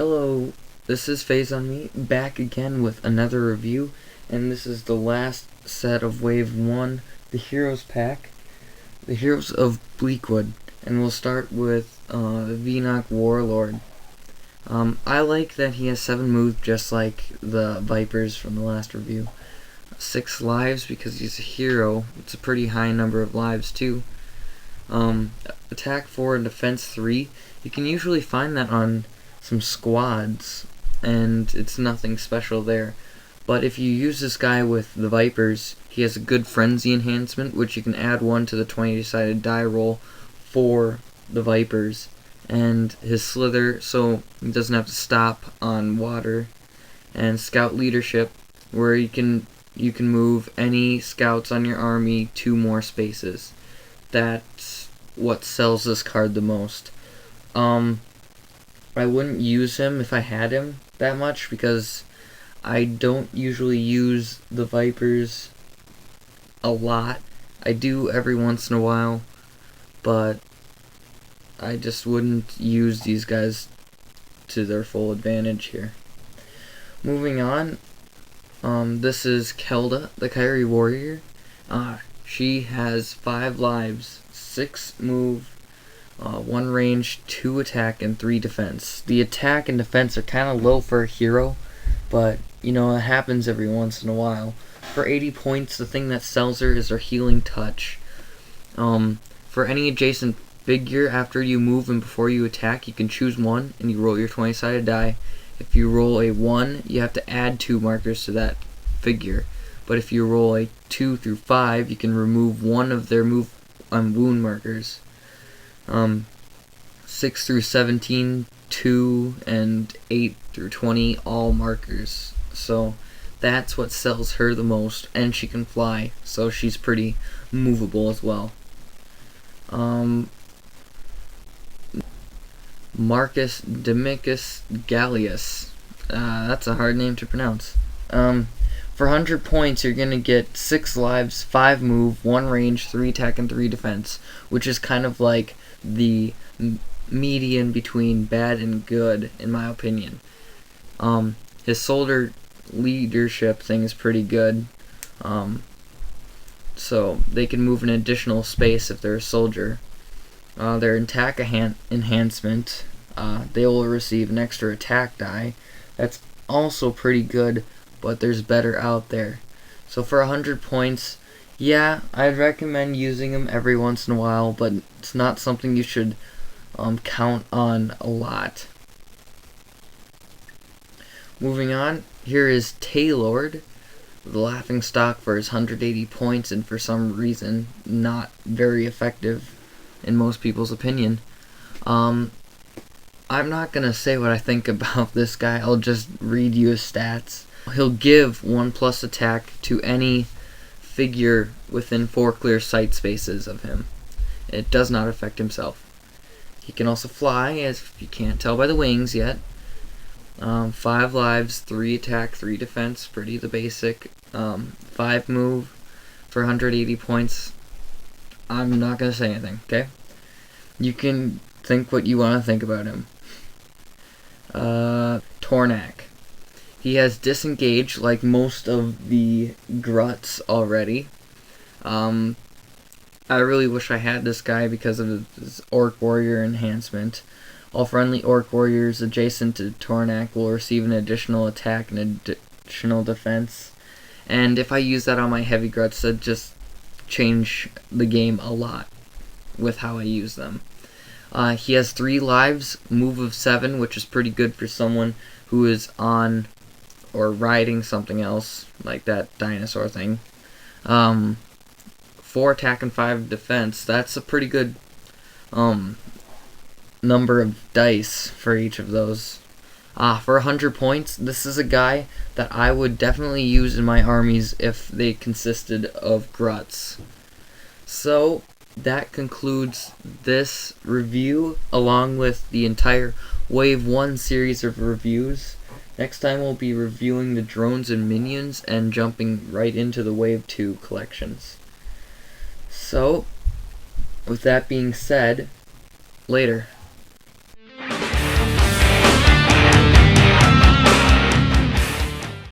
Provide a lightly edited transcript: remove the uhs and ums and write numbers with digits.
Hello, this is Phase on Me, back again with another review, and this is the last set of Wave 1, the Heroes pack, the Heroes of Bleakwoode, and we'll start with Venoch Warlord. I like that he has 7 moves just like the Vipers from the last review. 6 lives because he's a hero. It's a pretty high number of lives too. Attack 4 and defense 3. You can usually find that on some squads, and it's nothing special there. But if you use this guy with the Vipers, he has a good frenzy enhancement, which you can add 1 to the 20-sided die roll for the Vipers, and his slither, so he doesn't have to stop on water, and scout leadership, where you can move any scouts on your army 2 more spaces. That's what sells this card the most. I wouldn't use him if I had him that much, because I don't usually use the Vipers a lot. I do every once in a while, but I just wouldn't use these guys to their full advantage here. Moving on, this is Kelda, the Kyrie Warrior. She has 5 lives, 6 move, 1 range, 2 attack, and 3 defense. The attack and defense are kind of low for a hero, but you know, it happens every once in a while. For 80 points, the thing that sells her is her healing touch. For any adjacent figure, after you move and before you attack, you can choose 1 and you roll your 20-sided die. If you roll a 1, you have to add 2 markers to that figure. But if you roll a 2 through 5, you can remove 1 of their wound markers. 6 through 17, 2, and 8 through 20, all markers. So that's what sells her the most, and she can fly, so she's pretty movable as well. Marcus Demicus Gallius. That's a hard name to pronounce. For 100 points, you're going to get 6 lives, 5 move, 1 range, 3 attack, and 3 defense, which is kind of like the median between bad and good, in my opinion. His soldier leadership thing is pretty good. So they can move an additional space if they're a soldier. Their attack enhancement, they will receive an extra attack die. That's also pretty good, but there's better out there. So for 100 points, yeah, I'd recommend using them every once in a while, but it's not something you should count on a lot. Moving on, here is Taylord, the laughingstock for his 180 points, and for some reason not very effective in most people's opinion. I'm not gonna say what I think about this guy. I'll just read you his stats. He'll give 1+ attack to any figure within 4 clear sight spaces of him. It does not affect himself. He can also fly, as you can't tell by the wings yet. 5 lives, 3 attack, 3 defense, pretty the basic. 5 move for 180 points. I'm not gonna say anything, okay? You can think what you want to think about him. Tornak. He has disengage like most of the Gruts already. I really wish I had this guy because of his Orc Warrior enhancement. All friendly Orc Warriors adjacent to Tornak will receive an additional attack and additional defense. And if I use that on my heavy Gruts, that just change the game a lot with how I use them. He has 3 lives, move of 7, which is pretty good for someone who is on or riding something else, like that dinosaur thing. 4 attack and 5 defense. That's a pretty good number of dice for each of those. For 100 points, this is a guy that I would definitely use in my armies if they consisted of Gruts. So that concludes this review, along with the entire Wave 1 series of reviews. Next time we'll be reviewing the drones and minions and jumping right into the Wave 2 collections. So, with that being said, later.